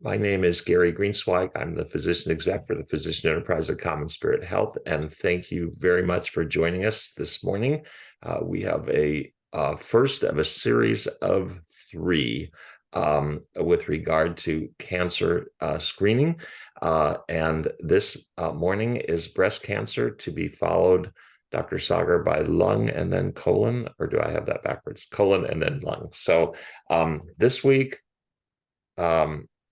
My name is Gary Greenswag. I'm the physician exec for the Physician Enterprise at CommonSpirit Health, and thank you very much for joining us this morning. We have a first of a series of three with regard to cancer screening, and this morning is breast cancer, to be followed, Dr. Sagar, by lung and then colon, or do I have that backwards? Colon and then lung. So this week,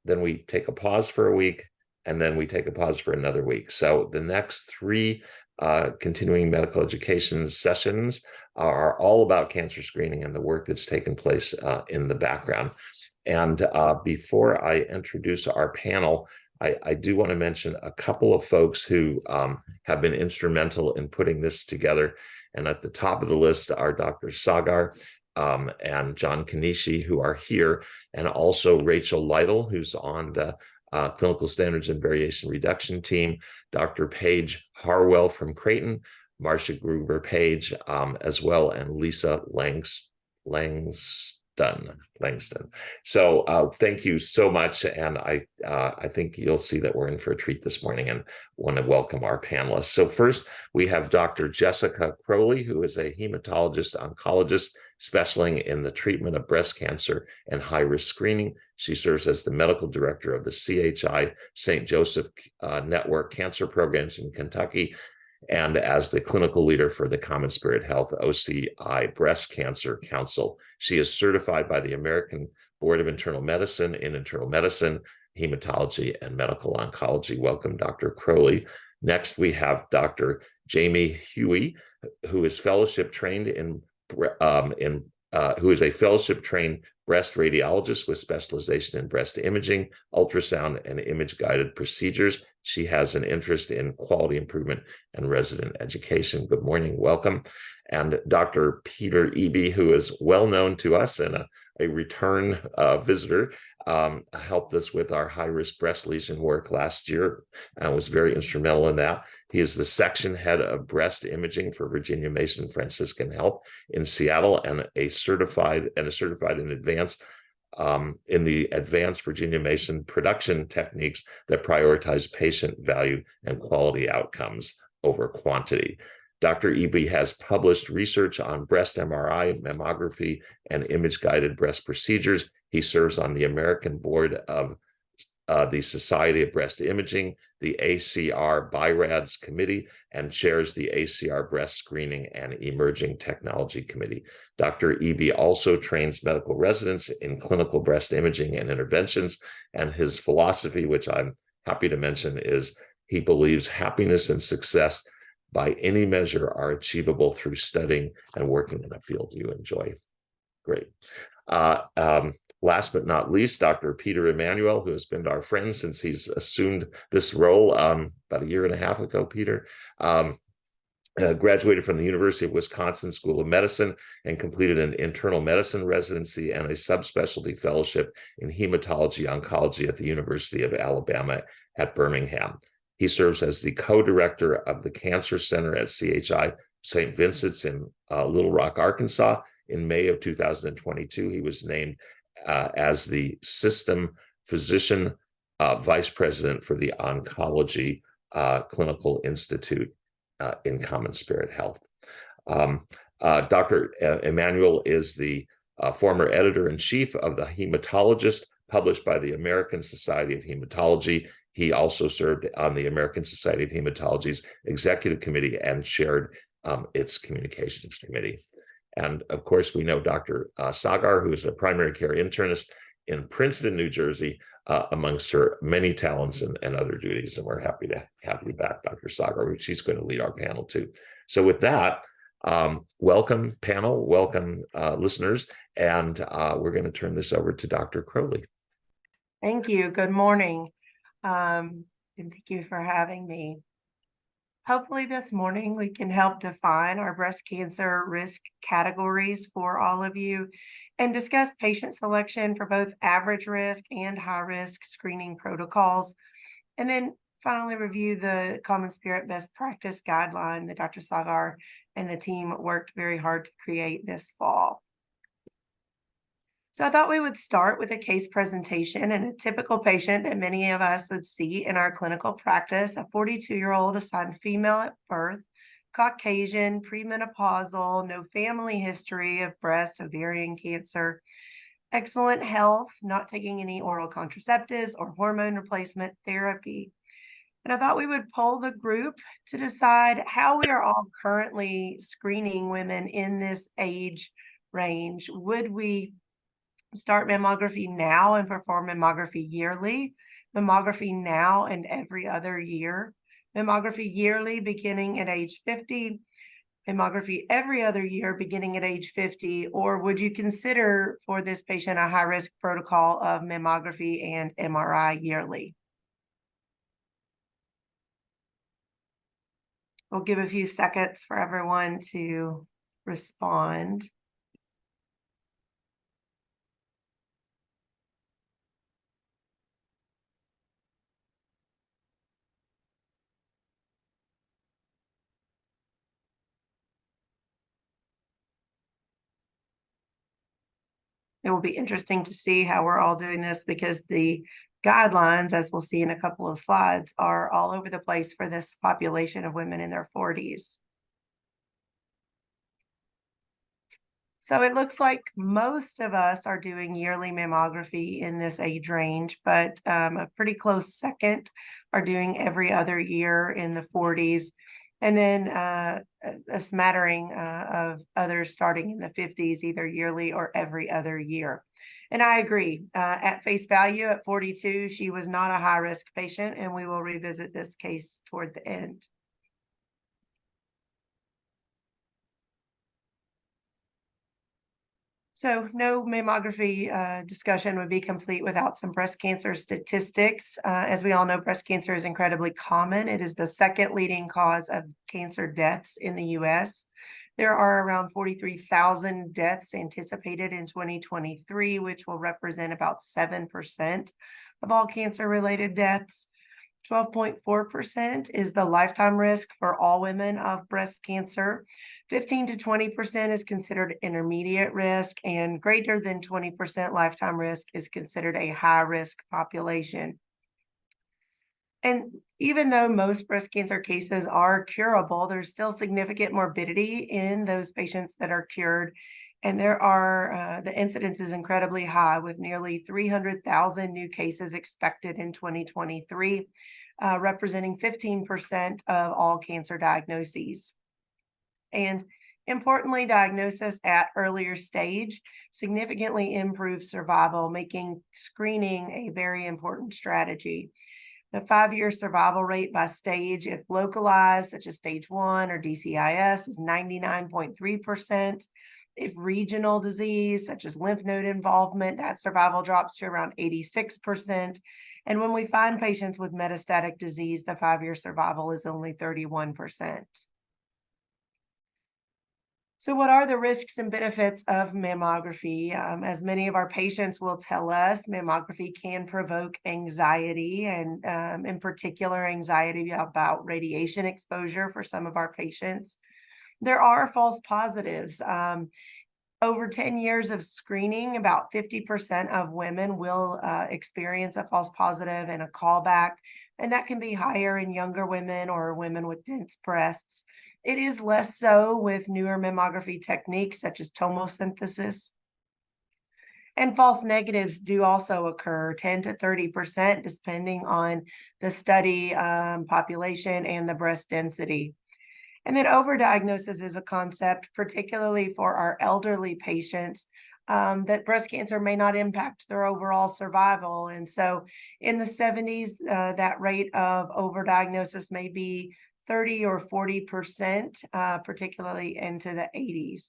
then we take a pause for a week, and then we take a pause for another week. So the next three continuing medical education sessions are all about cancer screening and the work that's taken place in the background. And before I introduce our panel, I do want to mention a couple of folks who have been instrumental in putting this together. And at the top of the list are Dr. Sagar and John Kanishi, who are here, and also Rachel Lytle, who's on the Clinical Standards and Variation Reduction team, Dr. Paige Harwell from Creighton, Marcia Gruber-Page as well, and Lisa Langston. So thank you so much, and I think you'll see that we're in for a treat this morning, and want to welcome our panelists. So first, we have Dr. Jessica Croley, who is a hematologist oncologist specializing in the treatment of breast cancer and high-risk screening. She serves as the medical director of the CHI St. Joseph Network Cancer Programs in Kentucky, and as the clinical leader for the CommonSpirit Health OCI Breast Cancer Council. She is certified by the American Board of Internal Medicine in internal medicine, hematology, and medical oncology. Welcome, Dr. Croley. Next, we have Dr. Jamie Huey, who is fellowship trained who is a fellowship-trained breast radiologist with specialization in breast imaging, ultrasound, and image-guided procedures. She has an interest in quality improvement and resident education. Good morning, welcome. And Dr. Peter Eby, who is well known to us and a return visitor, helped us with our high-risk breast lesion work last year and was very instrumental in that. He is the section head of breast imaging for Virginia Mason Franciscan Health in Seattle, and certified in advance in the advanced Virginia Mason production techniques that prioritize patient value and quality outcomes over quantity. Dr. Eby has published research on breast MRI, mammography, and image-guided breast procedures. He serves on the American Board of the Society of Breast Imaging, the ACR BIRADS Committee, and chairs the ACR Breast Screening and Emerging Technology Committee. Dr. Eby also trains medical residents in clinical breast imaging and interventions, and his philosophy, which I'm happy to mention, is he believes happiness and success by any measure are achievable through studying and working in a field you enjoy. Great. Last but not least, Dr. Peter Emanuel, who has been our friend since he's assumed this role about a year and a half ago. Peter graduated from the University of Wisconsin School of Medicine and completed an internal medicine residency and a subspecialty fellowship in hematology oncology at the University of Alabama at Birmingham. He serves as the co-director of the Cancer Center at CHI St. Vincent's in Little Rock, Arkansas. In May of 2022, he was named as the system physician vice president for the Oncology Clinical Institute in CommonSpirit Health. Dr. Emanuel is the former editor-in-chief of the Hematologist, published by the American Society of Hematology. He also served on the American Society of Hematology's executive committee and chaired its communications committee. And of course, we know Dr. Sagar, who is a primary care internist in Princeton, New Jersey, amongst her many talents and other duties. And we're happy to have you back, Dr. Sagar. She's going to lead our panel too. So with that, welcome panel, welcome listeners, and we're going to turn this over to Dr. Croley. Thank you. Good morning. And thank you for having me. Hopefully this morning we can help define our breast cancer risk categories for all of you and discuss patient selection for both average risk and high risk screening protocols. And then finally review the CommonSpirit best practice guideline that Dr. Sagar and the team worked very hard to create this fall. So I thought we would start with a case presentation and a typical patient that many of us would see in our clinical practice, a 42-year-old assigned female at birth, Caucasian, premenopausal, no family history of breast, ovarian cancer, excellent health, not taking any oral contraceptives or hormone replacement therapy. And I thought we would poll the group to decide how we are all currently screening women in this age range. Would we start mammography now and perform mammography yearly, mammography now and every other year, mammography yearly beginning at age 50, mammography every other year beginning at age 50, or would you consider for this patient a high-risk protocol of mammography and MRI yearly? We'll give a few seconds for everyone to respond. It will be interesting to see how we're all doing this because the guidelines, as we'll see in a couple of slides, are all over the place for this population of women in their 40s. So it looks like most of us are doing yearly mammography in this age range, but a pretty close second are doing every other year in the 40s. And then a smattering of others starting in the 50s, either yearly or every other year. And I agree. At face value, at 42, she was not a high-risk patient, and we will revisit this case toward the end. So no mammography discussion would be complete without some breast cancer statistics. As we all know, breast cancer is incredibly common. It is the second leading cause of cancer deaths in the US. There are around 43,000 deaths anticipated in 2023, which will represent about 7% of all cancer-related deaths. 12.4% is the lifetime risk for all women of breast cancer. 15 to 20% is considered intermediate risk, and greater than 20% lifetime risk is considered a high-risk population. And even though most breast cancer cases are curable, there's still significant morbidity in those patients that are cured. And there are, the incidence is incredibly high, with nearly 300,000 new cases expected in 2023, representing 15% of all cancer diagnoses. And importantly, diagnosis at earlier stage significantly improves survival, making screening a very important strategy. The 5-year survival rate by stage, if localized, such as stage 1 or DCIS, is 99.3%. If regional disease, such as lymph node involvement, that survival drops to around 86%. And when we find patients with metastatic disease, the 5-year survival is only 31%. So what are the risks and benefits of mammography? As many of our patients will tell us, mammography can provoke anxiety, and in particular, anxiety about radiation exposure for some of our patients. There are false positives. Over 10 years of screening, about 50% of women will experience a false positive and a callback, and that can be higher in younger women or women with dense breasts. It is less so with newer mammography techniques such as tomosynthesis. And false negatives do also occur, 10 to 30%, depending on the study population and the breast density. And then overdiagnosis is a concept, particularly for our elderly patients, that breast cancer may not impact their overall survival. And so in the 70s, that rate of overdiagnosis may be 30 or 40%, particularly into the 80s.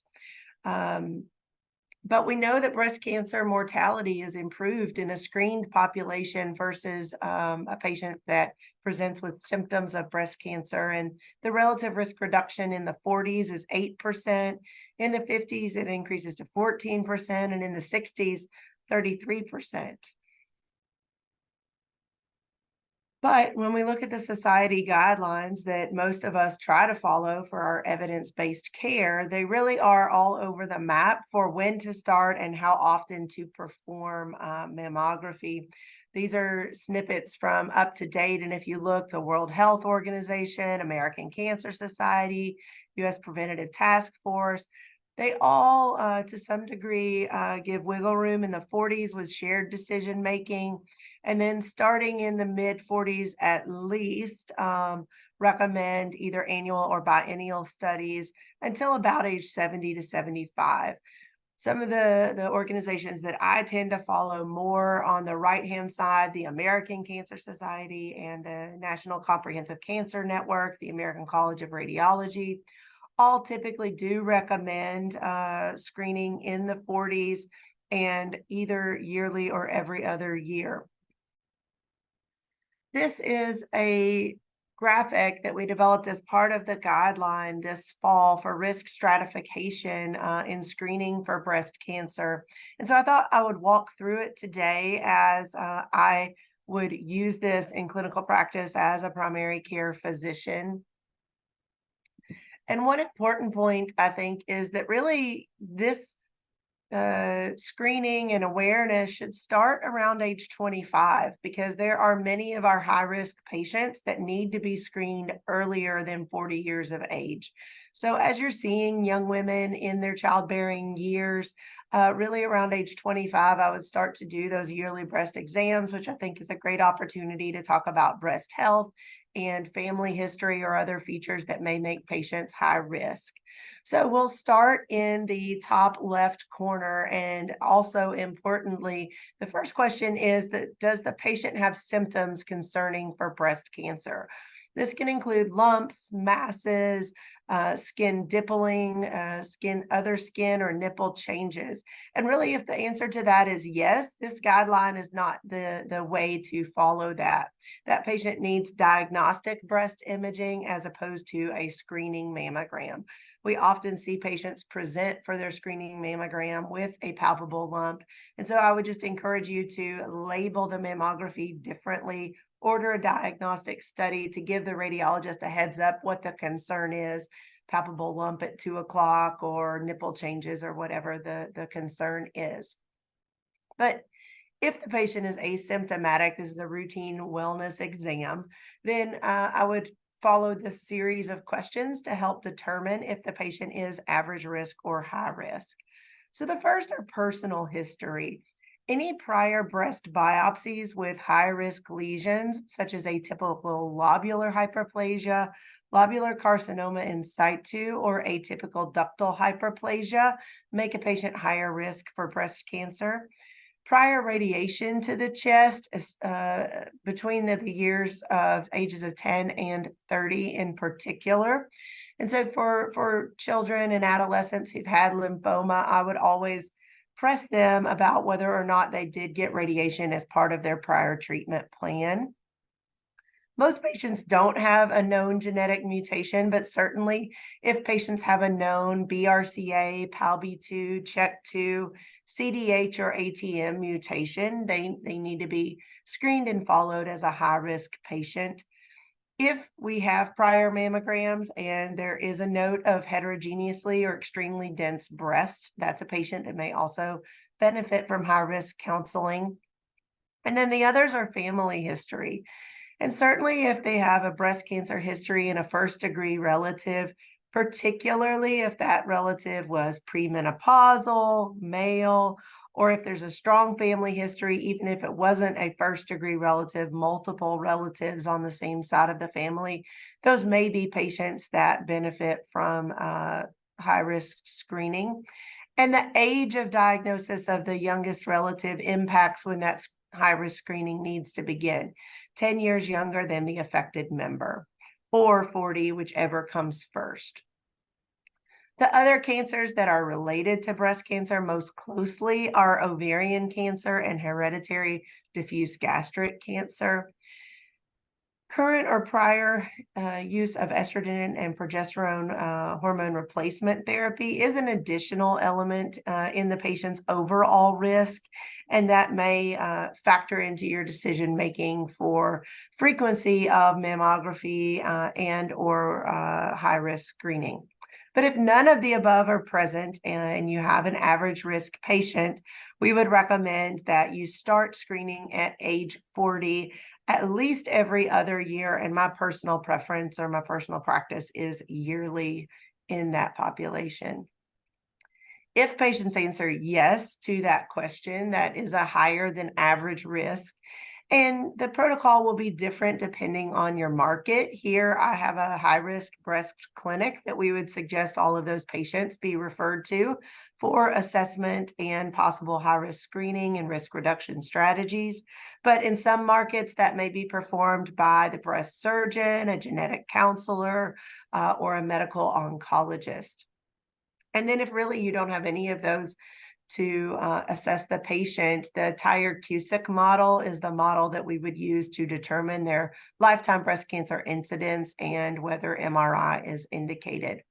But we know that breast cancer mortality is improved in a screened population versus a patient that presents with symptoms of breast cancer. And the relative risk reduction in the 40s is 8%. In the 50s, it increases to 14%. And in the 60s, 33%. But when we look at the society guidelines that most of us try to follow for our evidence-based care, they really are all over the map for when to start and how often to perform mammography. These are snippets from up to date. And if you look, the World Health Organization, American Cancer Society, U.S. Preventative Task Force, they all, to some degree, give wiggle room in the 40s with shared decision making. And then starting in the mid 40s at least, recommend either annual or biennial studies until about age 70 to 75. Some of the organizations that I tend to follow more on the right-hand side, the American Cancer Society and the National Comprehensive Cancer Network, the American College of Radiology, all typically do recommend screening in the 40s and either yearly or every other year. This is a graphic that we developed as part of the guideline this fall for risk stratification in screening for breast cancer. And so I thought I would walk through it today as I would use this in clinical practice as a primary care physician. And one important point, I think, is that really this screening and awareness should start around age 25 because there are many of our high-risk patients that need to be screened earlier than 40 years of age. So as you're seeing young women in their childbearing years, really around age 25, I would start to do those yearly breast exams, which I think is a great opportunity to talk about breast health and family history or other features that may make patients high risk. So we'll start in the top left corner. And also importantly, the first question is that does the patient have symptoms concerning for breast cancer? This can include lumps, masses, skin dimpling, other skin or nipple changes. And really, if the answer to that is yes, this guideline is not the way to follow that. That patient needs diagnostic breast imaging as opposed to a screening mammogram. We often see patients present for their screening mammogram with a palpable lump. And so I would just encourage you to label the mammography differently, order a diagnostic study to give the radiologist a heads up what the concern is, palpable lump at 2 o'clock or nipple changes or whatever the concern is. But if the patient is asymptomatic, this is a routine wellness exam, then I would follow this series of questions to help determine if the patient is average risk or high risk. So the first are personal history. Any prior breast biopsies with high-risk lesions, such as atypical lobular hyperplasia, lobular carcinoma in situ, or atypical ductal hyperplasia, make a patient higher risk for breast cancer. Prior radiation to the chest between the years of ages of 10 and 30 in particular. And so for children and adolescents who've had lymphoma, I would always press them about whether or not they did get radiation as part of their prior treatment plan. Most patients don't have a known genetic mutation, but certainly if patients have a known BRCA, PALB2, CHEK2, CDH, or ATM mutation, they need to be screened and followed as a high-risk patient. If we have prior mammograms and there is a note of heterogeneously or extremely dense breasts, that's a patient that may also benefit from high-risk counseling. And then the others are family history. And certainly if they have a breast cancer history in a first-degree relative, particularly if that relative was premenopausal, male, or if there's a strong family history, even if it wasn't a first-degree relative, multiple relatives on the same side of the family, those may be patients that benefit from high-risk screening. And the age of diagnosis of the youngest relative impacts when that high-risk screening needs to begin. 10 years younger than the affected member, or 40, whichever comes first. The other cancers that are related to breast cancer most closely are ovarian cancer and hereditary diffuse gastric cancer. Current or prior use of estrogen and progesterone hormone replacement therapy is an additional element in the patient's overall risk, and that may factor into your decision making for frequency of mammography and or high risk screening. But if none of the above are present and you have an average risk patient, we would recommend that you start screening at age 40 at least every other year. And my personal preference or my personal practice is yearly in that population. If patients answer yes to that question, that is a higher than average risk. And the protocol will be different depending on your market. Here, I have a high-risk breast clinic that we would suggest all of those patients be referred to for assessment and possible high-risk screening and risk reduction strategies. But in some markets, that may be performed by the breast surgeon, a genetic counselor, or a medical oncologist. And then if really you don't have any of those to assess the patient, the Tyrer-Cuzick model is the model that we would use to determine their lifetime breast cancer incidence and whether MRI is indicated.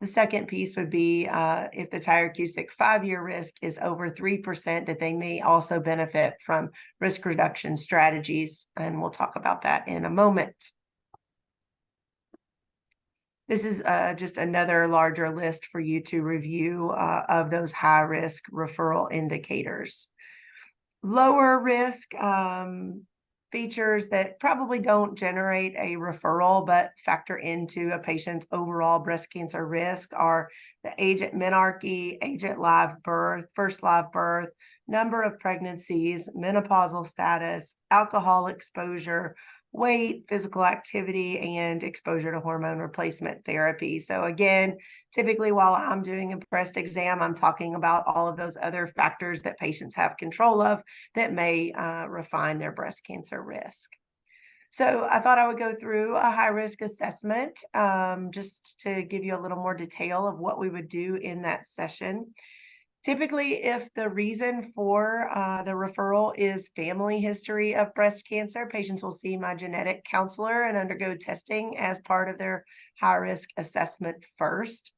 The second piece would be if the Tyrer-Cuzick 5-year risk is over 3%, that they may also benefit from risk reduction strategies, and we'll talk about that in a moment. This is just another larger list for you to review of those high-risk referral indicators. Lower risk features that probably don't generate a referral but factor into a patient's overall breast cancer risk are the age at menarche, age at live birth, first live birth, number of pregnancies, menopausal status, alcohol exposure, weight, physical activity, and exposure to hormone replacement therapy. So again, typically while I'm doing a breast exam, I'm talking about all of those other factors that patients have control of that may refine their breast cancer risk. So I thought I would go through a high-risk assessment just to give you a little more detail of what we would do in that session. Typically, if the reason for the referral is family history of breast cancer, patients will see my genetic counselor and undergo testing as part of their high-risk assessment first.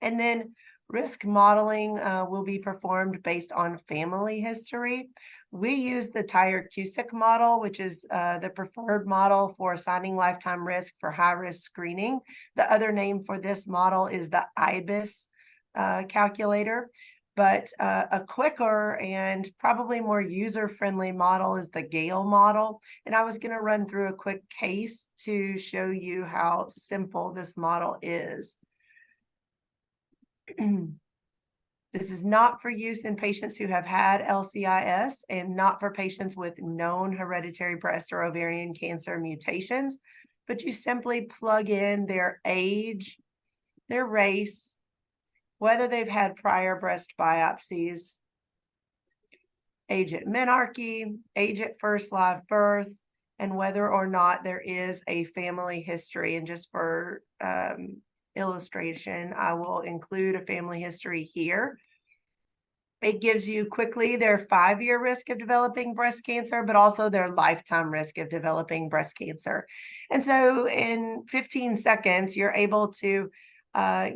And then risk modeling will be performed based on family history. We use the Tyrer-Cuzick model, which is the preferred model for assigning lifetime risk for high-risk screening. The other name for this model is the IBIS calculator, but a quicker and probably more user-friendly model is the Gale model. And I was going to run through a quick case to show you how simple this model is. This is not for use in patients who have had LCIS and not for patients with known hereditary breast or ovarian cancer mutations, but you simply plug in their age, their race, whether they've had prior breast biopsies, age at menarche, age at first live birth, and whether or not there is a family history. And just for illustration, I will include a family history here. It gives you quickly their 5-year risk of developing breast cancer, but also their lifetime risk of developing breast cancer. And so in 15 seconds, you're able to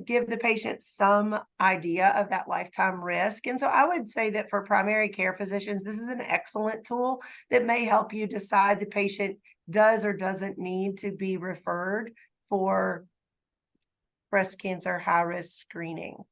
give the patient some idea of that lifetime risk. And so I would say that for primary care physicians, this is an excellent tool that may help you decide the patient does or doesn't need to be referred for breast cancer high-risk screening.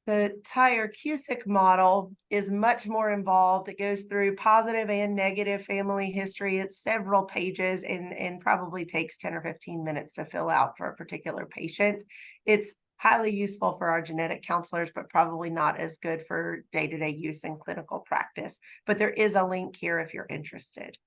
The Tyrer-Cuzick model is much more involved. It goes through positive and negative family history. It's several pages and probably takes 10 or 15 minutes to fill out for a particular patient. It's highly useful for our genetic counselors, but probably not as good for day-to-day use in clinical practice. But there is a link here if you're interested.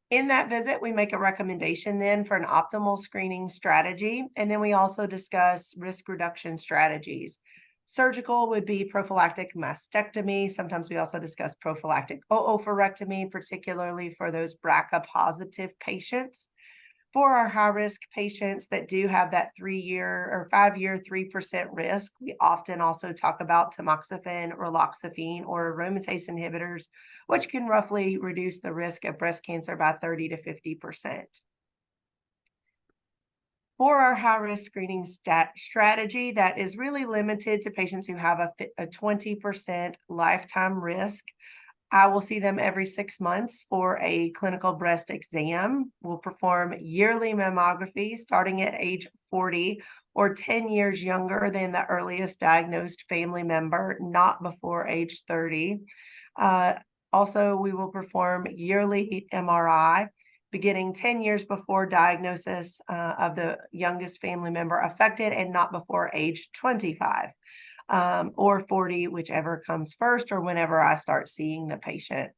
In that visit, we make a recommendation then for an optimal screening strategy, and then we also discuss risk reduction strategies. Surgical would be prophylactic mastectomy. Sometimes we also discuss prophylactic oophorectomy, particularly for those BRCA positive patients. For our high-risk patients that do have that 3-year or 5-year 3% risk, we often also talk about tamoxifen, raloxifene, or aromatase inhibitors, which can roughly reduce the risk of breast cancer by 30 to 50%. For our high-risk screening strategy, that is really limited to patients who have a 20% lifetime risk. I will see them every 6 months for a clinical breast exam. We'll perform yearly mammography starting at age 40 or 10 years younger than the earliest diagnosed family member, not before age 30. Also, we will perform yearly MRI beginning 10 years before diagnosis of the youngest family member affected and not before age 25. Or 40, whichever comes first, or whenever I start seeing the patient.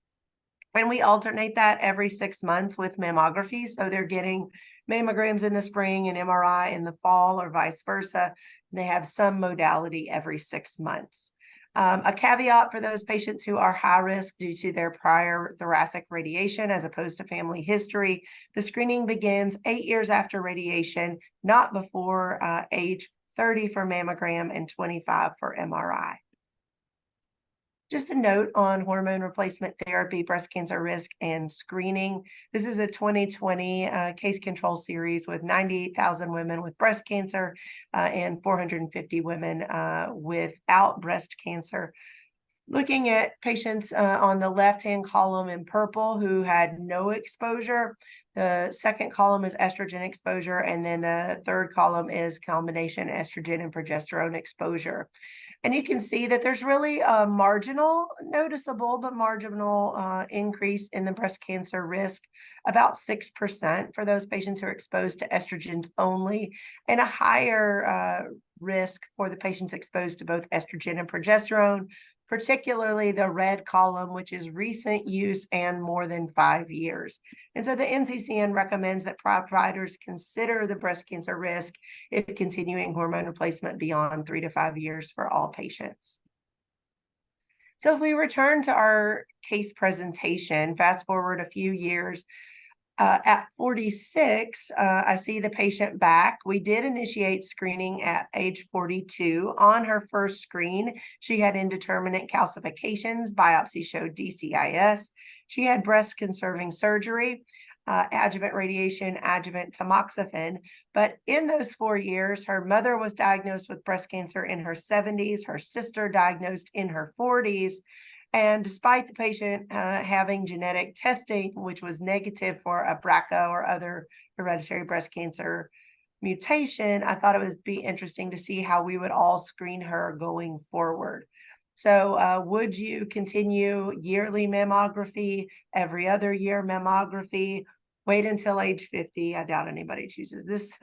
And we alternate that every 6 months with mammography. So they're getting mammograms in the spring and MRI in the fall, or vice versa. They have some modality every 6 months. A caveat for those patients who are high risk due to their prior thoracic radiation as opposed to family history, the screening begins 8 years after radiation, not before age 30 for mammogram and 25 for MRI. Just a note on hormone replacement therapy, breast cancer risk, and screening. This is a 2020 case control series with 98,000 women with breast cancer and 450 women without breast cancer. Looking at patients on the left-hand column in purple who had no exposure. The second column is estrogen exposure, and then the third column is combination estrogen and progesterone exposure. And you can see that there's really a noticeable but marginal increase in the breast cancer risk, about 6% for those patients who are exposed to estrogens only, and a higher risk for the patients exposed to both estrogen and progesterone, particularly the red column, which is recent use and more than 5 years. And so the NCCN recommends that providers consider the breast cancer risk if continuing hormone replacement beyond 3 to 5 years for all patients. So if we return to our case presentation, fast forward a few years, at 46, I see the patient back. We did initiate screening at age 42. On her first screen, she had indeterminate calcifications. Biopsy showed DCIS. She had breast-conserving surgery, adjuvant radiation, adjuvant tamoxifen. But in those 4 years, her mother was diagnosed with breast cancer in her 70s, her sister diagnosed in her 40s. And despite the patient having genetic testing, which was negative for a BRCA or other hereditary breast cancer mutation, I thought it would be interesting to see how we would all screen her going forward. So would you continue yearly mammography, every other year mammography, wait until age 50? I doubt anybody chooses this.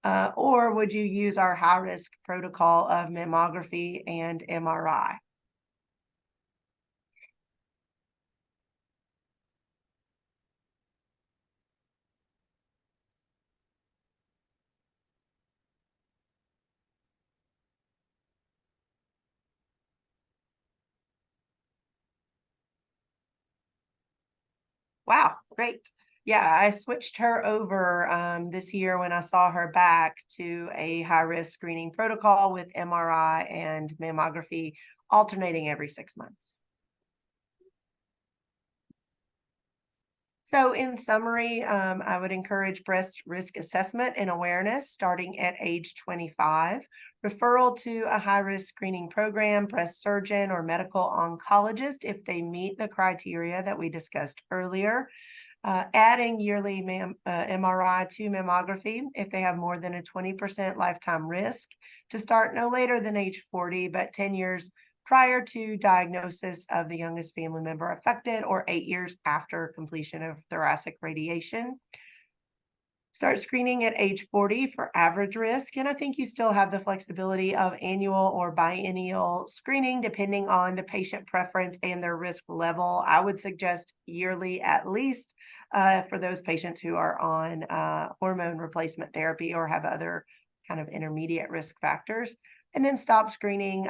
Or would you use our high-risk protocol of mammography and MRI? Wow, great. Yeah, I switched her over this year when I saw her back to a high-risk screening protocol with MRI and mammography alternating every 6 months. So in summary, I would encourage breast risk assessment and awareness starting at age 25, referral to a high-risk screening program, breast surgeon or medical oncologist if they meet the criteria that we discussed earlier, adding yearly MRI to mammography if they have more than a 20% lifetime risk to start no later than age 40, but 10 years prior to diagnosis of the youngest family member affected or 8 years after completion of thoracic radiation. Start screening at age 40 for average risk, and I think you still have the flexibility of annual or biennial screening depending on the patient preference and their risk level. I would suggest yearly at least for those patients who are on hormone replacement therapy or have other kind of intermediate risk factors, and then stop screening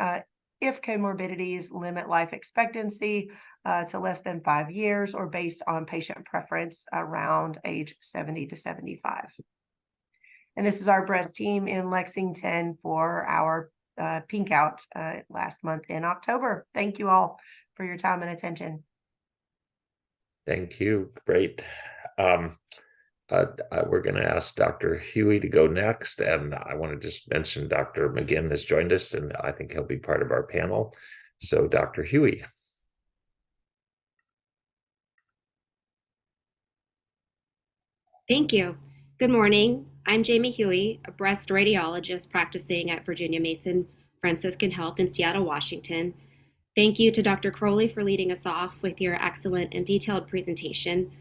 if comorbidities limit life expectancy to less than 5 years or based on patient preference around age 70 to 75. And this is our breast team in Lexington for our Pink Out last month in October. Thank you all for your time and attention. Thank you. Great. We're going to ask Dr. Huey to go next. And I want to just mention Dr. McGinn has joined us, and I think he'll be part of our panel. So Dr. Huey. Thank you. Good morning. I'm Jamie Huey, a breast radiologist practicing at Virginia Mason Franciscan Health in Seattle, Washington. Thank you to Dr. Croley for leading us off with your excellent and detailed presentation.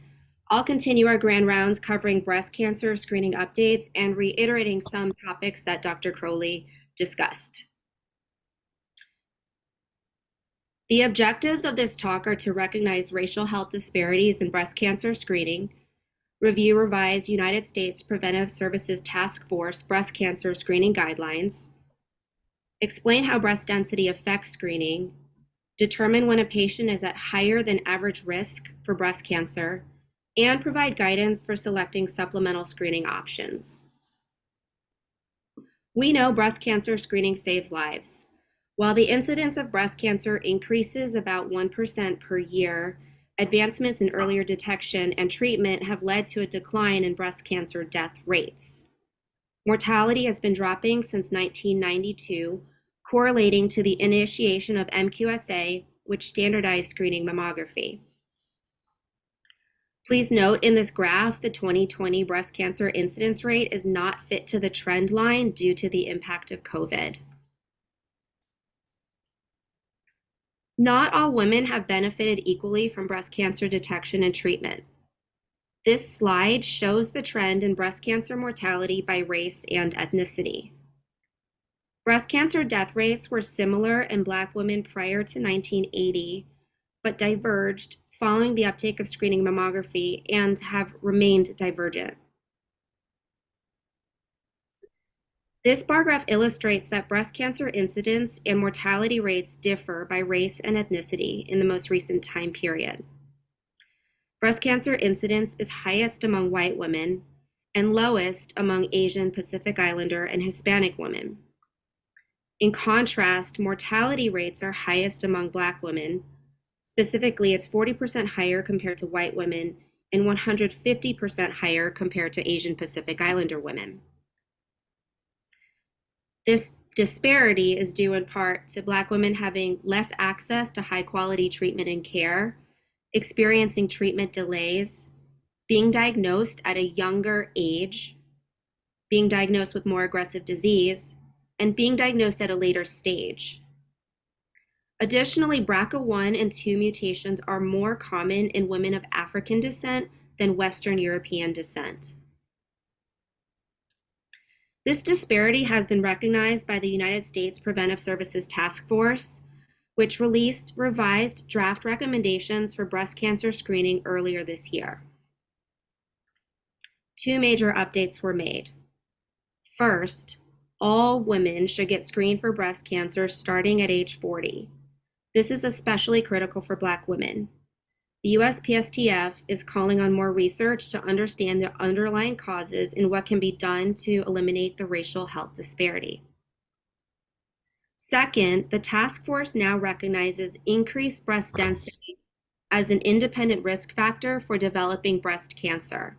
I'll continue our grand rounds covering breast cancer screening updates and reiterating some topics that Dr. Croley discussed. The objectives of this talk are to recognize racial health disparities in breast cancer screening, review revised United States Preventive Services Task Force breast cancer screening guidelines, explain how breast density affects screening, determine when a patient is at higher than average risk for breast cancer, and provide guidance for selecting supplemental screening options. We know breast cancer screening saves lives. While the incidence of breast cancer increases about 1% per year, advancements in earlier detection and treatment have led to a decline in breast cancer death rates. Mortality has been dropping since 1992, correlating to the initiation of MQSA, which standardized screening mammography. Please note in this graph, the 2020 breast cancer incidence rate is not fit to the trend line due to the impact of COVID. Not all women have benefited equally from breast cancer detection and treatment. This slide shows the trend in breast cancer mortality by race and ethnicity. Breast cancer death rates were similar in Black women prior to 1980, but diverged following the uptake of screening mammography and have remained divergent. This bar graph illustrates that breast cancer incidence and mortality rates differ by race and ethnicity in the most recent time period. Breast cancer incidence is highest among white women and lowest among Asian, Pacific Islander, and Hispanic women. In contrast, mortality rates are highest among Black women. Specifically, it's 40% higher compared to white women and 150% higher compared to Asian Pacific Islander women. This disparity is due in part to Black women having less access to high quality treatment and care, experiencing treatment delays, being diagnosed at a younger age, being diagnosed with more aggressive disease, and being diagnosed at a later stage. Additionally, BRCA1 and 2 mutations are more common in women of African descent than Western European descent. This disparity has been recognized by the United States Preventive Services Task Force, which released revised draft recommendations for breast cancer screening earlier this year. Two major updates were made. First, all women should get screened for breast cancer starting at age 40. This is especially critical for Black women. The USPSTF is calling on more research to understand the underlying causes and what can be done to eliminate the racial health disparity. Second, the task force now recognizes increased breast density as an independent risk factor for developing breast cancer.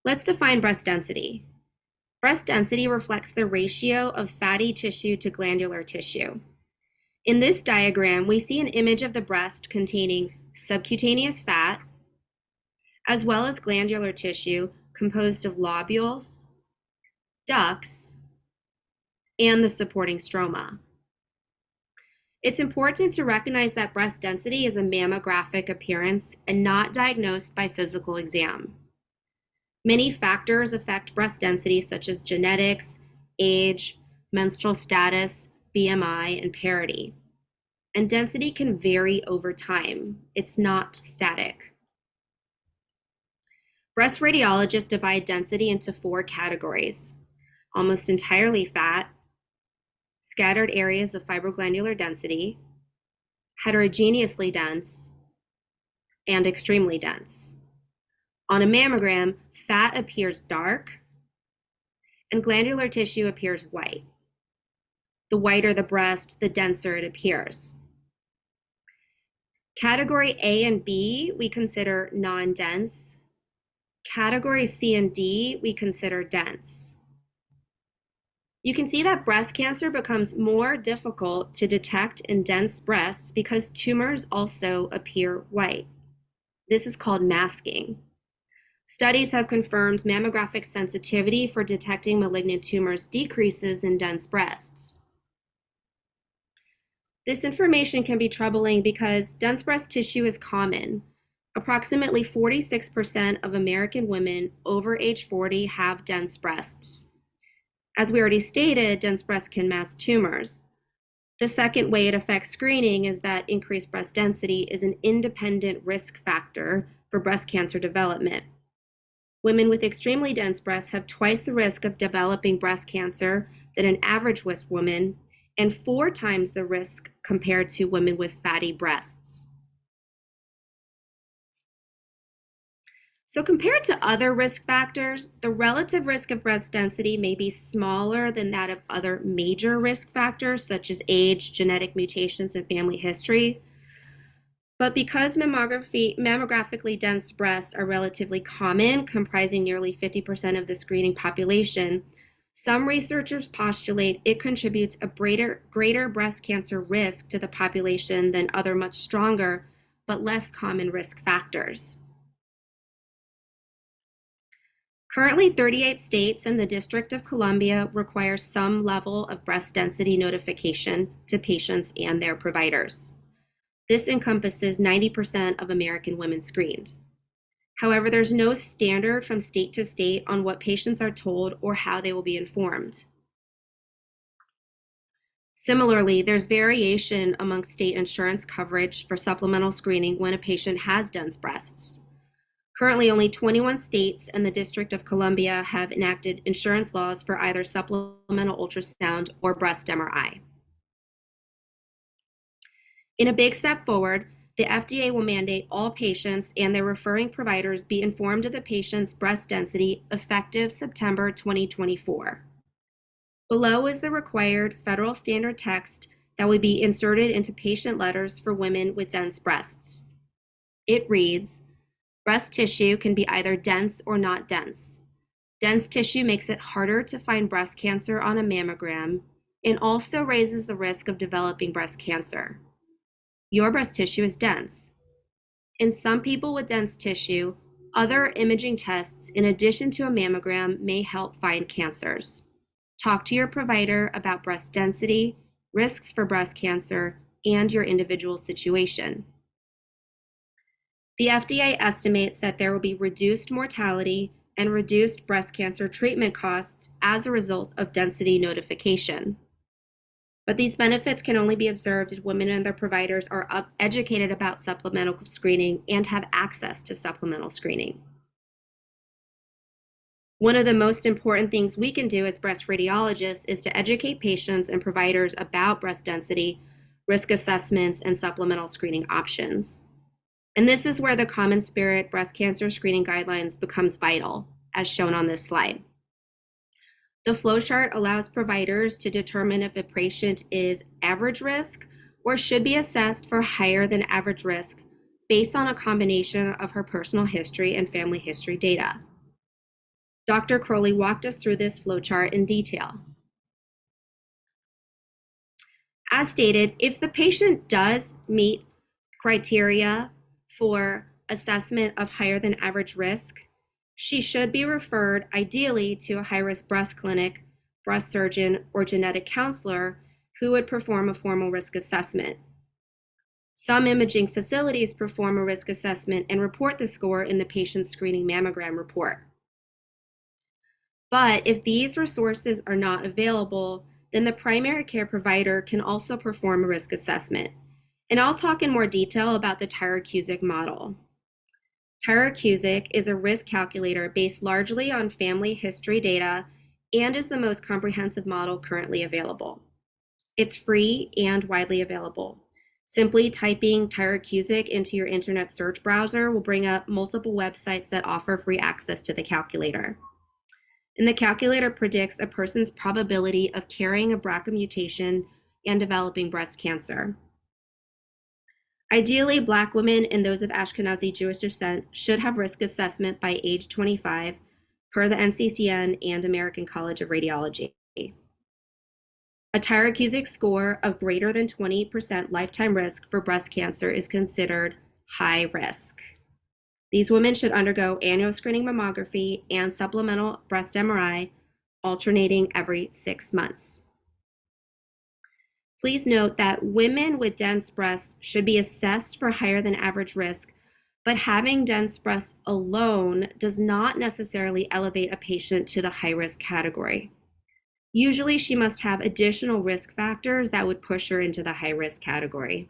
Let's define breast density. Breast density reflects the ratio of fatty tissue to glandular tissue. In this diagram, we see an image of the breast containing subcutaneous fat, as well as glandular tissue composed of lobules, ducts, and the supporting stroma. It's important to recognize that breast density is a mammographic appearance and not diagnosed by physical exam. Many factors affect breast density, such as genetics, age, menstrual status, BMI, and parity. And density can vary over time. It's not static. Breast radiologists divide density into 4 categories: almost entirely fat, scattered areas of fibroglandular density, heterogeneously dense, and extremely dense. On a mammogram, fat appears dark and glandular tissue appears white. The whiter the breast, the denser it appears. Category A and B, we consider non-dense. Category C and D, we consider dense. You can see that breast cancer becomes more difficult to detect in dense breasts because tumors also appear white. This is called masking. Studies have confirmed mammographic sensitivity for detecting malignant tumors decreases in dense breasts. This information can be troubling because dense breast tissue is common. Approximately 46% of American women over age 40 have dense breasts. As we already stated, dense breasts can mask tumors. The second way it affects screening is that increased breast density is an independent risk factor for breast cancer development. Women with extremely dense breasts have twice the risk of developing breast cancer than an average woman, and 4 times the risk compared to women with fatty breasts. So compared to other risk factors, the relative risk of breast density may be smaller than that of other major risk factors, such as age, genetic mutations, and family history. But because mammographically dense breasts are relatively common, comprising nearly 50% of the screening population, some researchers postulate it contributes a greater breast cancer risk to the population than other much stronger but less common risk factors. Currently, 38 states and the District of Columbia require some level of breast density notification to patients and their providers. This encompasses 90% of American women screened. However, there's no standard from state to state on what patients are told or how they will be informed. Similarly, there's variation among state insurance coverage for supplemental screening when a patient has dense breasts. Currently, only 21 states and the District of Columbia have enacted insurance laws for either supplemental ultrasound or breast MRI. In a big step forward, the FDA will mandate all patients and their referring providers be informed of the patient's breast density effective September 2024. Below is the required federal standard text that will be inserted into patient letters for women with dense breasts. It reads, breast tissue can be either dense or not dense. Dense tissue makes it harder to find breast cancer on a mammogram and also raises the risk of developing breast cancer. Your breast tissue is dense. In some people with dense tissue, other imaging tests in addition to a mammogram may help find cancers. Talk to your provider about breast density, risks for breast cancer, and your individual situation. The FDA estimates that there will be reduced mortality and reduced breast cancer treatment costs as a result of density notification. But these benefits can only be observed if women and their providers are educated about supplemental screening and have access to supplemental screening. One of the most important things we can do as breast radiologists is to educate patients and providers about breast density, risk assessments, and supplemental screening options. And this is where the CommonSpirit breast cancer screening guidelines becomes vital, as shown on this slide. The flowchart allows providers to determine if a patient is average risk or should be assessed for higher than average risk based on a combination of her personal history and family history data. Dr. Croley walked us through this flowchart in detail. As stated, if the patient does meet criteria for assessment of higher than average risk, she should be referred ideally to a high-risk breast clinic, breast surgeon, or genetic counselor who would perform a formal risk assessment. Some imaging facilities perform a risk assessment and report the score in the patient's screening mammogram report. But if these resources are not available, then the primary care provider can also perform a risk assessment. And I'll talk in more detail about the Tyrer-Cuzick model. Tyrer-Cuzick is a risk calculator based largely on family history data and is the most comprehensive model currently available. It's free and widely available. Simply typing Tyrer-Cuzick into your internet search browser will bring up multiple websites that offer free access to the calculator. And the calculator predicts a person's probability of carrying a BRCA mutation and developing breast cancer. Ideally, Black women and those of Ashkenazi Jewish descent should have risk assessment by age 25 per the NCCN and American College of Radiology. A Tyrer-Cuzick score of greater than 20% lifetime risk for breast cancer is considered high risk. These women should undergo annual screening mammography and supplemental breast MRI, alternating every 6 months. Please note that women with dense breasts should be assessed for higher than average risk, but having dense breasts alone does not necessarily elevate a patient to the high risk category. Usually she must have additional risk factors that would push her into the high risk category.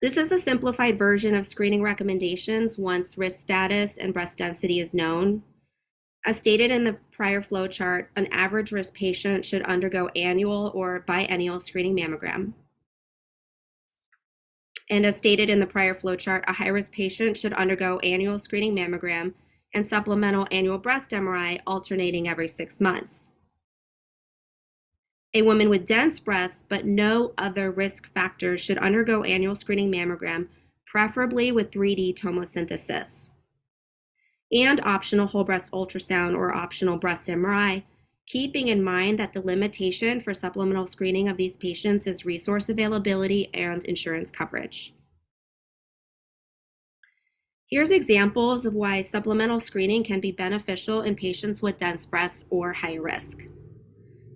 This is a simplified version of screening recommendations once risk status and breast density is known. As stated in the prior flow chart, an average risk patient should undergo annual or biennial screening mammogram. And as stated in the prior flow chart, a high-risk patient should undergo annual screening mammogram and supplemental annual breast MRI alternating every 6 months. A woman with dense breasts but no other risk factors should undergo annual screening mammogram, preferably with 3D tomosynthesis, and optional whole breast ultrasound or optional breast MRI, keeping in mind that the limitation for supplemental screening of these patients is resource availability and insurance coverage. Here's examples of why supplemental screening can be beneficial in patients with dense breasts or high risk.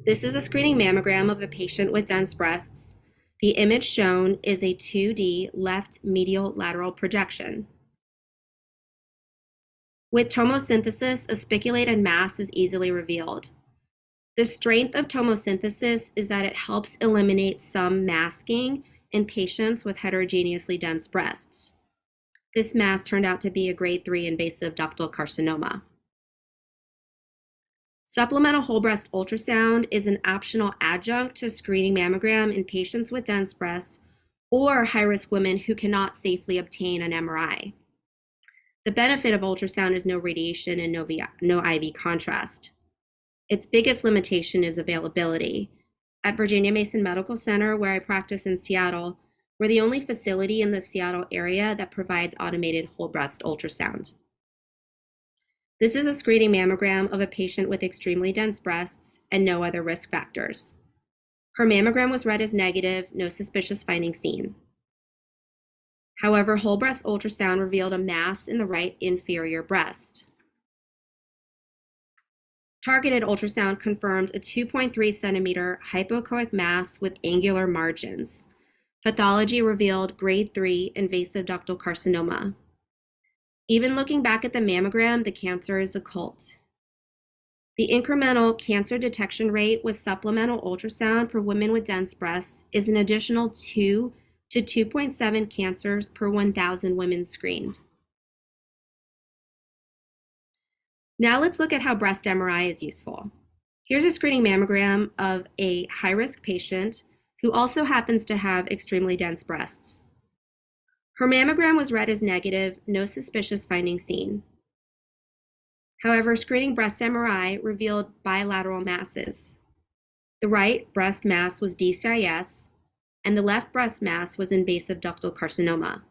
This is a screening mammogram of a patient with dense breasts. The image shown is a 2D left medial lateral projection. With tomosynthesis, a spiculated mass is easily revealed. The strength of tomosynthesis is that it helps eliminate some masking in patients with heterogeneously dense breasts. This mass turned out to be a grade 3 invasive ductal carcinoma. Supplemental whole breast ultrasound is an optional adjunct to screening mammogram in patients with dense breasts or high-risk women who cannot safely obtain an MRI. The benefit of ultrasound is no radiation and no IV contrast. Its biggest limitation is availability. At Virginia Mason Medical Center, where I practice in Seattle, we're the only facility in the Seattle area that provides automated whole breast ultrasound. This is a screening mammogram of a patient with extremely dense breasts and no other risk factors. Her mammogram was read as negative, no suspicious findings seen. However, whole breast ultrasound revealed a mass in the right inferior breast. Targeted ultrasound confirmed a 2.3 centimeter hypoechoic mass with angular margins. Pathology revealed grade 3 invasive ductal carcinoma. Even looking back at the mammogram, the cancer is occult. The incremental cancer detection rate with supplemental ultrasound for women with dense breasts is an additional 2 to 2.7 cancers per 1,000 women screened. Now let's look at how breast MRI is useful. Here's a screening mammogram of a high-risk patient who also happens to have extremely dense breasts. Her mammogram was read as negative, no suspicious findings seen. However, screening breast MRI revealed bilateral masses. The right breast mass was DCIS, and the left breast mass was invasive ductal carcinoma.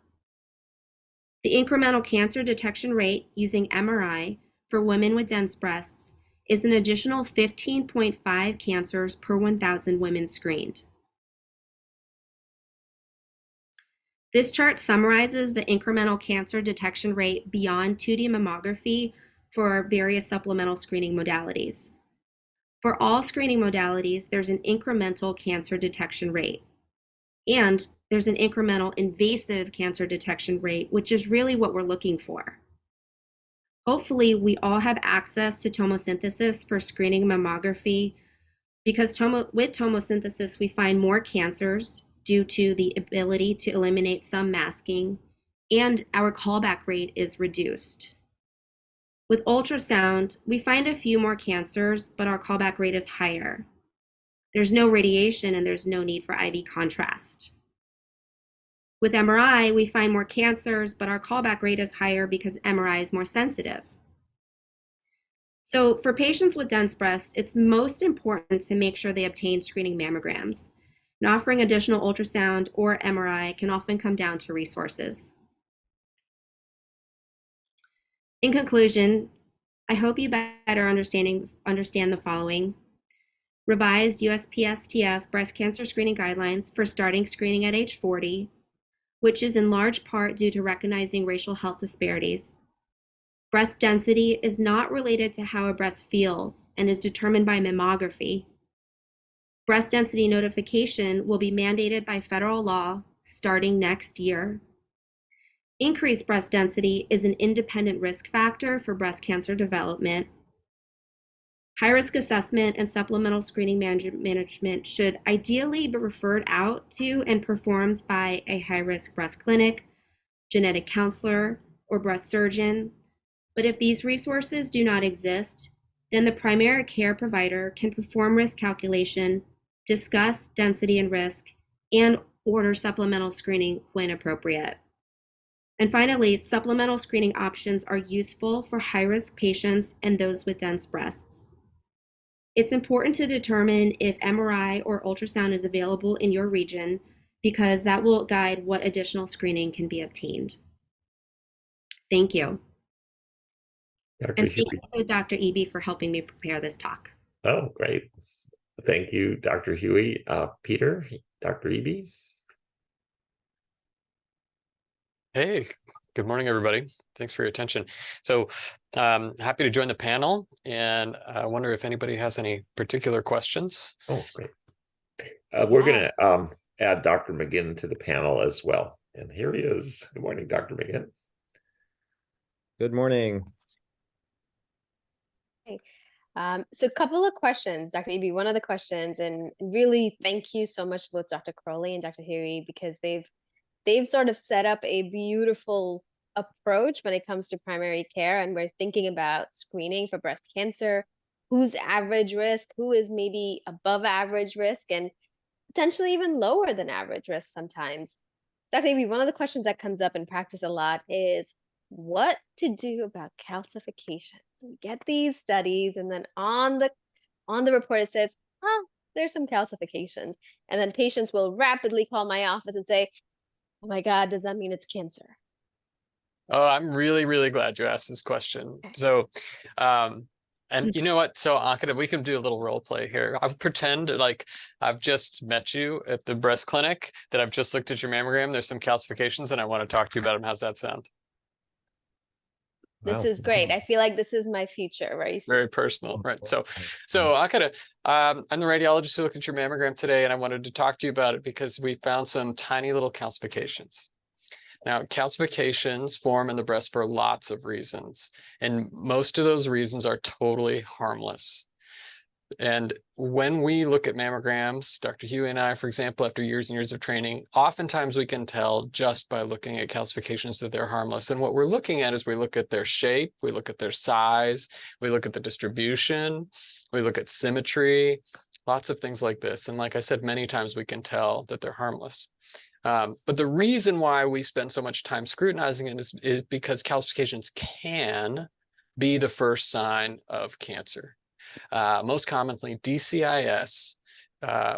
The incremental cancer detection rate using MRI for women with dense breasts is an additional 15.5 cancers per 1,000 women screened. This chart summarizes the incremental cancer detection rate beyond 2D mammography for various supplemental screening modalities. For all screening modalities, there's an incremental cancer detection rate. And there's an incremental invasive cancer detection rate, which is really what we're looking for. Hopefully, we all have access to tomosynthesis for screening mammography because with tomosynthesis, we find more cancers due to the ability to eliminate some masking, and our callback rate is reduced. With ultrasound, we find a few more cancers, but our callback rate is higher. There's no radiation and there's no need for IV contrast. With MRI, we find more cancers, but our callback rate is higher because MRI is more sensitive. So for patients with dense breasts, it's most important to make sure they obtain screening mammograms. And offering additional ultrasound or MRI can often come down to resources. In conclusion, I hope you better understand the following. Revised USPSTF breast cancer screening guidelines for starting screening at age 40, which is in large part due to recognizing racial health disparities. Breast density is not related to how a breast feels and is determined by mammography. Breast density notification will be mandated by federal law starting next year. Increased breast density is an independent risk factor for breast cancer development. High-risk assessment and supplemental screening management should ideally be referred out to and performed by a high-risk breast clinic, genetic counselor, or breast surgeon. But if these resources do not exist, then the primary care provider can perform risk calculation, discuss density and risk, and order supplemental screening when appropriate. And finally, supplemental screening options are useful for high-risk patients and those with dense breasts. It's important to determine if MRI or ultrasound is available in your region because that will guide what additional screening can be obtained. Thank you. And thank you to Dr. Eby for helping me prepare this talk. Oh, great. Thank you, Dr. Huey. Peter, Dr. Eby. Hey, good morning, everybody. Thanks for your attention. So happy to join the panel, and I wonder if anybody has any particular questions. Oh, great. We're going to add Dr. McGinn to the panel as well. And here he is. Good morning, Dr. McGinn. Good morning. Okay. So a couple of questions, Dr. Eby. One of the questions, and really thank you so much both Dr. Croley and Dr. Huey, because they've sort of set up a beautiful approach when it comes to primary care, and we're thinking about screening for breast cancer, who's average risk, who is maybe above average risk, and potentially even lower than average risk sometimes. Dr. Eby, one of the questions that comes up in practice a lot is what to do about calcification. So we get these studies, and then on the report it says, oh, there's some calcifications, and then patients will rapidly call my office and say, oh my God, does that mean it's cancer? Oh, I'm really, really glad you asked this question. Okay. So, and you know what? So we can do a little role play here. I'll pretend like I've just met you at the breast clinic, that I've just looked at your mammogram. There's some calcifications and I want to talk to you about them. How's that sound? This is great. I feel like this is my future, right? Very personal, right? So I could have, I'm the radiologist who looked at your mammogram today, and I wanted to talk to you about it because we found some tiny little calcifications. Now, calcifications form in the breast for lots of reasons, and most of those reasons are totally harmless. And when we look at mammograms, Dr. Huey and I, for example, after years and years of training, oftentimes we can tell just by looking at calcifications that they're harmless. And what we're looking at is we look at their shape, we look at their size, we look at the distribution, we look at symmetry, lots of things like this. And like I said, many times we can tell that they're harmless. But the reason why we spend so much time scrutinizing it is because calcifications can be the first sign of cancer. Most commonly, DCIS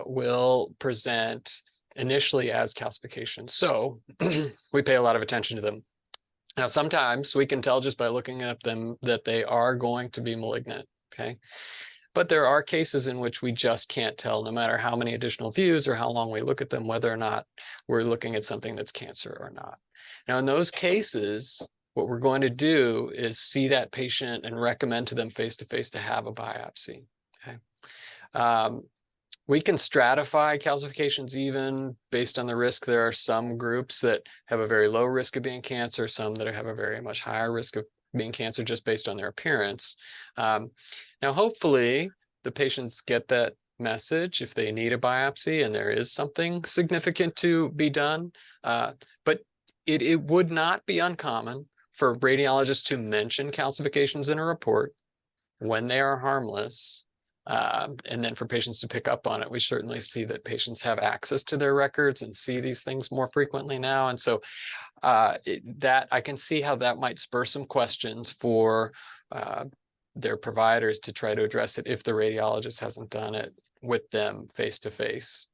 will present initially as calcifications. So we pay a lot of attention to them. Now, sometimes we can tell just by looking at them that they are going to be malignant, okay? But there are cases in which we just can't tell, no matter how many additional views or how long we look at them, whether or not we're looking at something that's cancer or not. Now, in those cases, what we're going to do is see that patient and recommend to them face-to-face to have a biopsy, okay? We can stratify calcifications even based on the risk. There are some groups that have a very low risk of being cancer, some that have a very much higher risk of being cancer just based on their appearance. Now, hopefully, the patients get that message if they need a biopsy and there is something significant to be done. But it would not be uncommon for radiologists to mention calcifications in a report when they are harmless, And then for patients to pick up on it, we certainly see that patients have access to their records and see these things more frequently now. And so that I can see how that might spur some questions for their providers to try to address it if the radiologist hasn't done it with them face to face.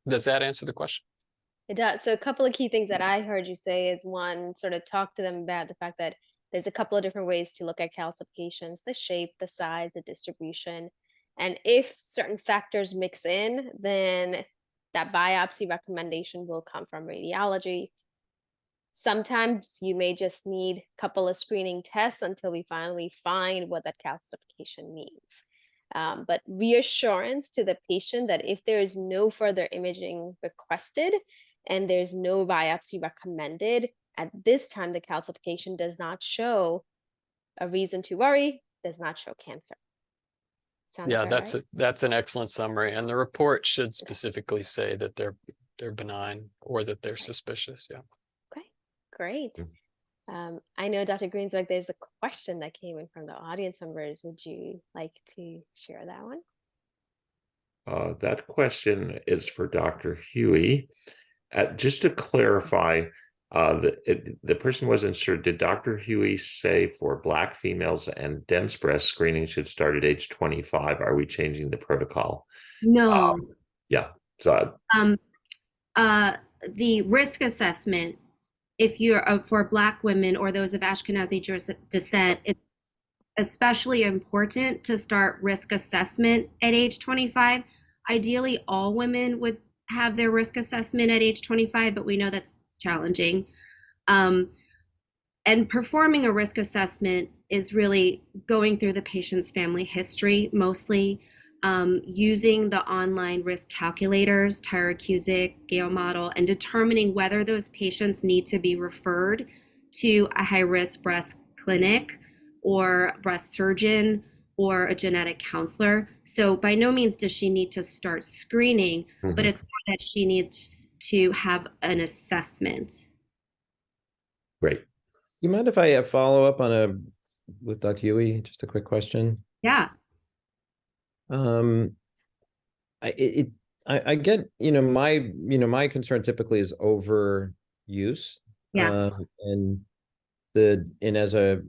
Does that answer the question? It does. So a couple of key things that I heard you say is, one, sort of talk to them about the fact that there's a couple of different ways to look at calcifications: the shape, the size, the distribution. And if certain factors mix in, then that biopsy recommendation will come from radiology. Sometimes you may just need a couple of screening tests until we finally find what that calcification means. But reassurance to the patient that if there is no further imaging requested and there's no biopsy recommended, at this time, the calcification does not show a reason to worry, does not show cancer. Sound Yeah, about right? that's an excellent summary. And the report should specifically say that they're benign or that they're suspicious. Yeah. Okay, great. Mm. I know, Dr. Greensberg, there's a question that came in from the audience members. Would you like to share that one? That question is for Dr. Huey. Just to clarify, the person wasn't sure. Did Dr. Huey say for Black females and dense breast screening should start at age 25? Are we changing the protocol? No. Yeah. So The risk assessment, if you're for Black women or those of Ashkenazi descent, it's especially important to start risk assessment at age 25. Ideally, all women would have their risk assessment at age 25, but we know that's challenging. And performing a risk assessment is really going through the patient's family history, mostly using the online risk calculators, Tyrer-Cuzick, Gale model, and determining whether those patients need to be referred to a high-risk breast clinic or breast surgeon or a genetic counselor. So by no means does she need to start screening, but it's not that she needs to have an assessment. great. You mind if I follow up on with Dr. Huey? Just a quick question. Yeah. I get, my concern typically is overuse. Yeah. And as a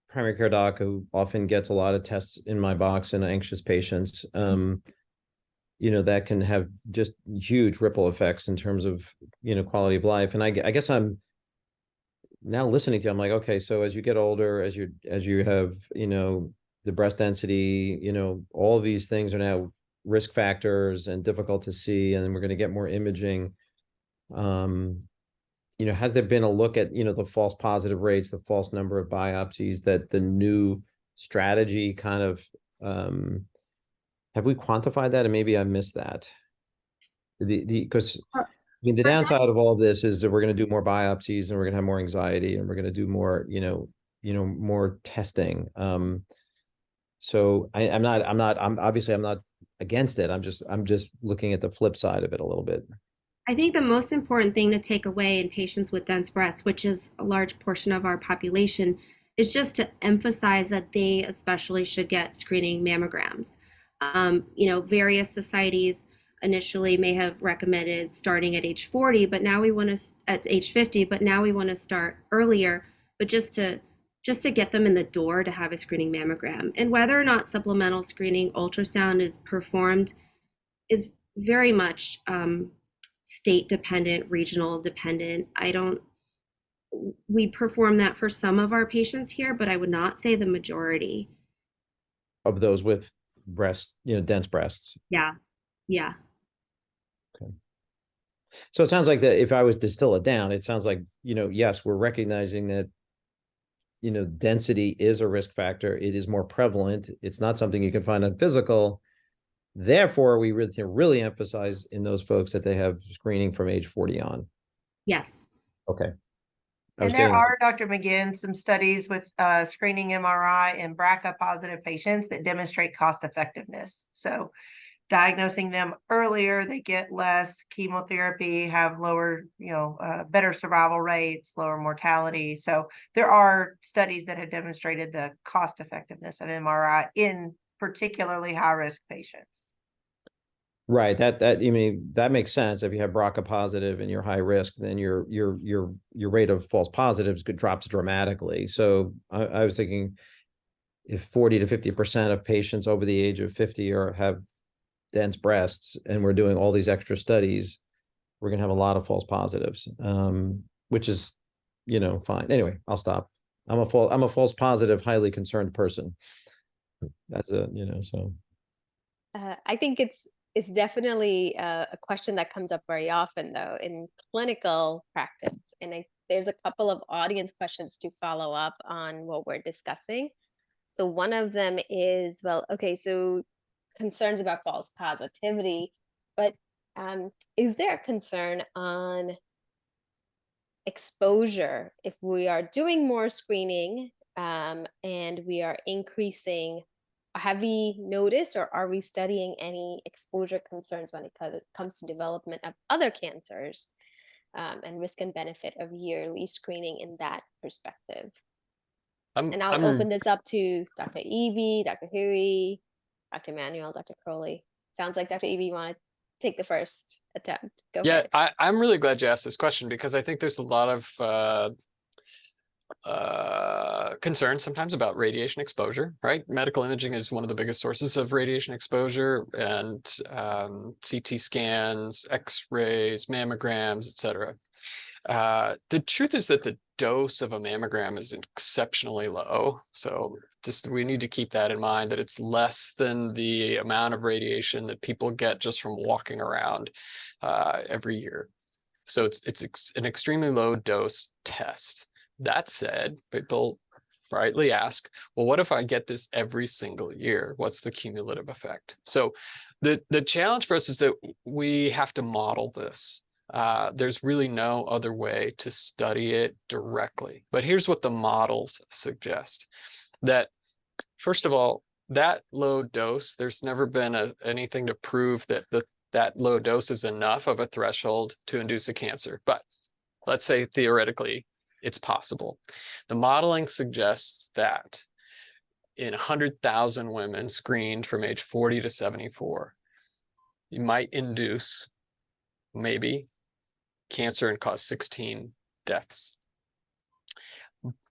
primary care doc who often gets a lot of tests in my box in anxious patients, that can have just huge ripple effects in terms of, quality of life. And I guess I'm now listening to you, I'm like, okay, so as you get older, as you have, the breast density, all of these things are now risk factors and difficult to see, and then we're going to get more imaging. Has there been a look at, the false positive rates, the false number of biopsies, that the new strategy kind of, have we quantified that? And maybe I missed that. Because the downside of all of this is that we're going to do more biopsies and we're going to have more anxiety and we're going to do more, more testing. So I'm obviously not against it. I'm just looking at the flip side of it a little bit. I think the most important thing to take away in patients with dense breasts, which is a large portion of our population, is just to emphasize that they especially should get screening mammograms. Various societies initially may have recommended starting at age 40, but now we want to at age 50, but now we want to start earlier, but just to get them in the door to have a screening mammogram. And whether or not supplemental screening ultrasound is performed is very much state dependent, regional dependent. We perform that for some of our patients here, but I would not say the majority of those with dense breasts. Yeah. Okay. So it sounds like that if I was to distill it down, it sounds like, yes, we're recognizing that, density is a risk factor. It is more prevalent. It's not something you can find on physical. Therefore, we really emphasize in those folks that they have screening from age 40 on. Yes. Okay. And there are, Dr. McGinn, some studies with screening MRI in BRCA positive patients that demonstrate cost effectiveness. So diagnosing them earlier, they get less chemotherapy, have lower, better survival rates, lower mortality. So there are studies that have demonstrated the cost effectiveness of MRI in particularly high-risk patients. Right. That you mean that makes sense. If you have BRCA positive and you're high risk, then your rate of false positives drops dramatically. So I was thinking if 40 to 50% of patients over the age of 50 have dense breasts, and we're doing all these extra studies, we're gonna have a lot of false positives, which is, fine. Anyway, I'll stop. I'm a false positive, highly concerned person. That's so. I think it's definitely a question that comes up very often, though, in clinical practice. And there's a couple of audience questions to follow up on what we're discussing. So one of them is, well, okay, so concerns about false positivity, but is there a concern on exposure if we are doing more screening and we are increasing? Have we noticed, or are we studying any exposure concerns when it comes to development of other cancers, and risk and benefit of yearly screening in that perspective? And I'll open this up to Dr. Evie, Dr. Huey, Dr. Emanuel, Dr. Croley. Sounds like Dr. Evie, you want to take the first attempt. Go for it. I'm really glad you asked this question, because I think there's a lot of concerns sometimes about radiation exposure, right? Medical imaging is one of the biggest sources of radiation exposure, and CT scans, X-rays, mammograms, etc. The truth is that the dose of a mammogram is exceptionally low. So we need to keep that in mind, that it's less than the amount of radiation that people get just from walking around every year. So it's an extremely low dose test. That said, people rightly ask, well, what if I get this every single year? What's the cumulative effect? So the challenge for us is that we have to model this. There's really no other way to study it directly. But here's what the models suggest. That, first of all, that low dose, there's never been anything to prove that that low dose is enough of a threshold to induce a cancer. But let's say theoretically, it's possible. The modeling suggests that in 100,000 women screened from age 40 to 74, you might induce maybe cancer and cause 16 deaths.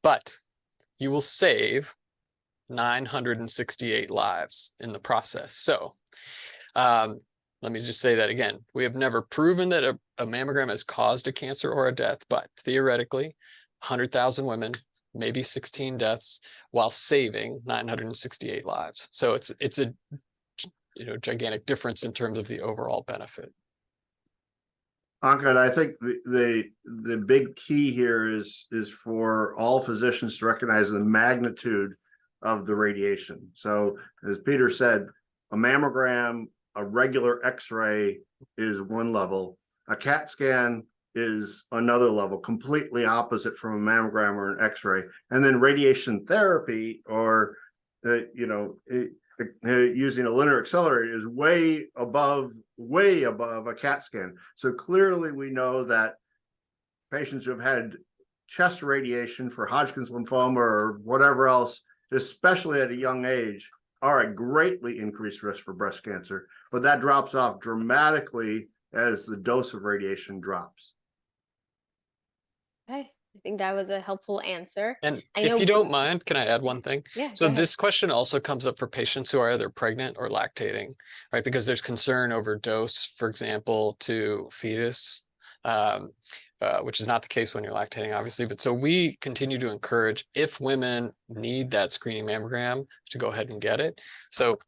But you will save 968 lives in the process. So let me just say that again. We have never proven that a mammogram has caused a cancer or a death, but theoretically, 100,000 women, maybe 16 deaths, while saving 968 lives. So it's a gigantic difference in terms of the overall benefit. Anka, I think the big key here is for all physicians to recognize the magnitude of the radiation. So as Peter said, a mammogram, a regular X-ray is one level, a CAT scan is another level, completely opposite from a mammogram or an X-ray. And then radiation therapy, or using a linear accelerator, is way above a CAT scan. So clearly we know that patients who have had chest radiation for Hodgkin's lymphoma or whatever else, especially at a young age, are at greatly increased risk for breast cancer, but that drops off dramatically as the dose of radiation drops. Okay, I think that was a helpful answer. And if you don't mind, can I add one thing? Yeah. So this question also comes up for patients who are either pregnant or lactating, right? Because there's concern over dose, for example, to fetus, which is not the case when you're lactating, obviously. But so we continue to encourage, if women need that screening mammogram, to go ahead and get it. So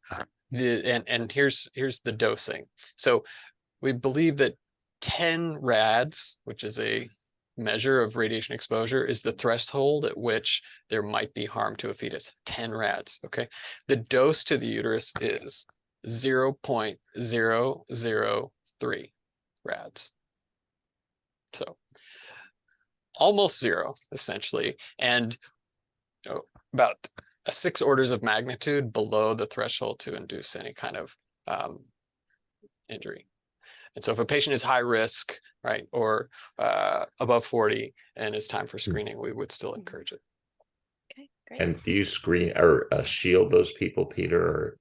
here's the dosing. So we believe that 10 rads, which is a measure of radiation exposure, is the threshold at which there might be harm to a fetus. 10 rads. Okay. The dose to the uterus is 0.003 rads. So almost zero, essentially, and about 6 orders of magnitude below the threshold to induce any kind of injury. And so if a patient is high risk, right, or above 40 and it's time for screening, we would still encourage it. Okay, great. And do you screen or shield those people, Peter? Or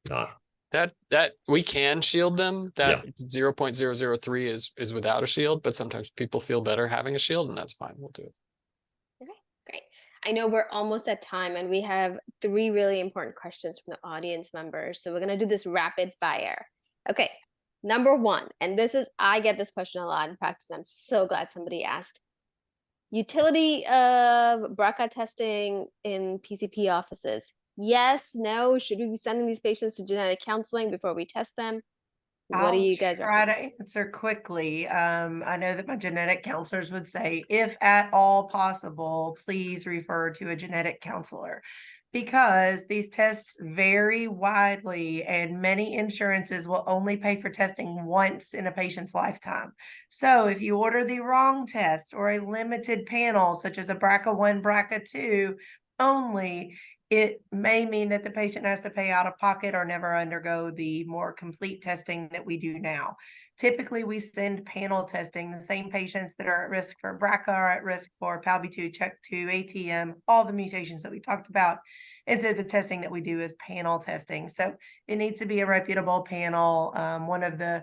Not. That we can shield them. That Yeah. 0.003 is without a shield, but sometimes people feel better having a shield, and that's fine. We'll do it. Okay, great. I know we're almost at time and we have 3 really important questions from the audience members. So we're going to do this rapid fire. Okay, number 1, and I get this question a lot in practice. I'm so glad somebody asked. Utility of BRCA testing in PCP offices. Yes, no, should we be sending these patients to genetic counseling before we test them? What do I'll you guys try recommend? to answer quickly. I know that my genetic counselors would say, if at all possible, please refer to a genetic counselor, because these tests vary widely and many insurances will only pay for testing once in a patient's lifetime. So if you order the wrong test or a limited panel, such as a BRCA1, BRCA2 only, it may mean that the patient has to pay out of pocket or never undergo the more complete testing that we do now. Typically, we send panel testing. The same patients that are at risk for BRCA are at risk for PALB2, CHEK2, ATM, all the mutations that we talked about. And so the testing that we do is panel testing. So it needs to be a reputable panel, one of the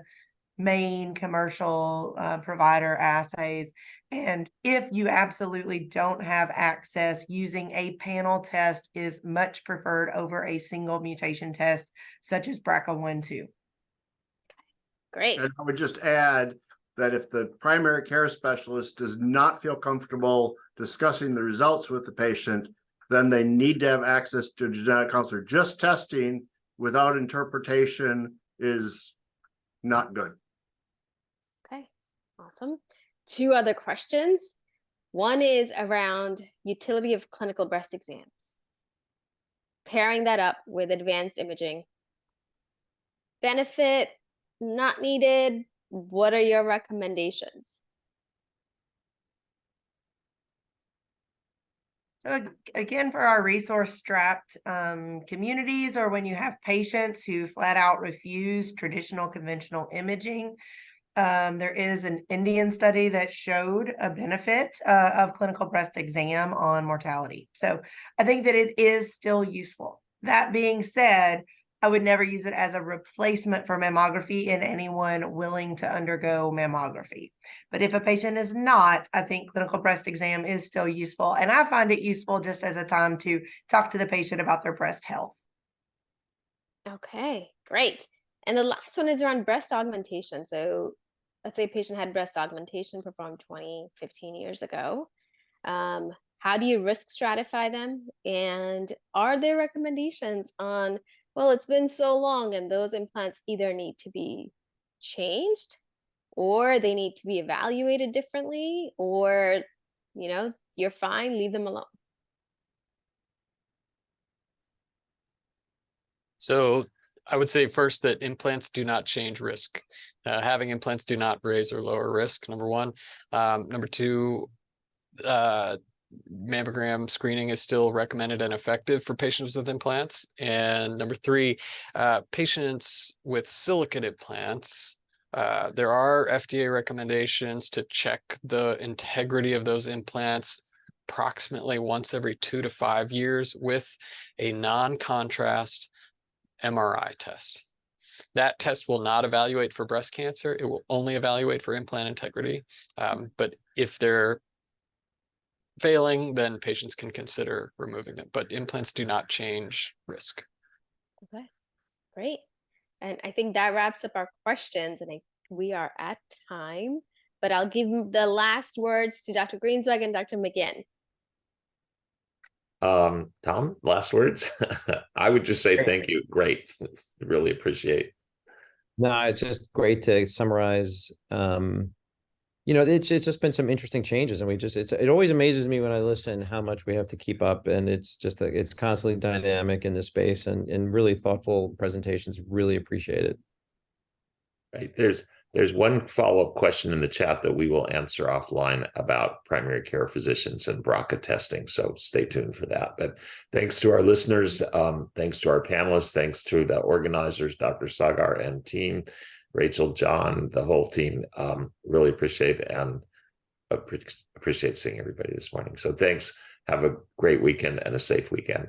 main commercial provider assays. And if you absolutely don't have access, using a panel test is much preferred over a single mutation test, such as BRCA1/2. Great. And I would just add that if the primary care specialist does not feel comfortable discussing the results with the patient, then they need to have access to a genetic counselor. Just testing without interpretation is not good. Okay, awesome. 2 other questions. One is around utility of clinical breast exams. Pairing that up with advanced imaging. Benefit, not needed. What are your recommendations? So again, for our resource-strapped communities, or when you have patients who flat out refuse traditional conventional imaging, there is an Indian study that showed a benefit of clinical breast exam on mortality. So I think that it is still useful. That being said, I would never use it as a replacement for mammography in anyone willing to undergo mammography. But if a patient is not, I think clinical breast exam is still useful. And I find it useful just as a time to talk to the patient about their breast health. Okay, great. And the last one is around breast augmentation. So let's say a patient had breast augmentation performed 20, 15 years ago. How do you risk stratify them? And are there recommendations on, well, it's been so long and those implants either need to be changed or they need to be evaluated differently, or, you're fine, leave them alone? So I would say first that implants do not change risk. Having implants do not raise or lower risk, number 1. Number 2, mammogram screening is still recommended and effective for patients with implants. And number 3, patients with silicate implants, there are FDA recommendations to check the integrity of those implants approximately once every 2 to 5 years with a non-contrast MRI test. That test will not evaluate for breast cancer. It will only evaluate for implant integrity. But if they're failing, then patients can consider removing them. But implants do not change risk. Okay, great. And I think that wraps up our questions, and we are at time, but I'll give the last words to Dr. Greenswag and Dr. McGinn. Tom, last words. I would just say thank you. Great. Really appreciate. No, it's just great to summarize. It's just been some interesting changes, and it always amazes me when I listen how much we have to keep up, and it's constantly dynamic in this space, and really thoughtful presentations. Really appreciate it. Right. There's one follow-up question in the chat that we will answer offline about primary care physicians and BRCA testing. So stay tuned for that. But thanks to our listeners, thanks to our panelists, thanks to the organizers, Dr. Sagar and team, Rachel, John, the whole team. Really appreciate seeing everybody this morning. So thanks. Have a great weekend and a safe weekend.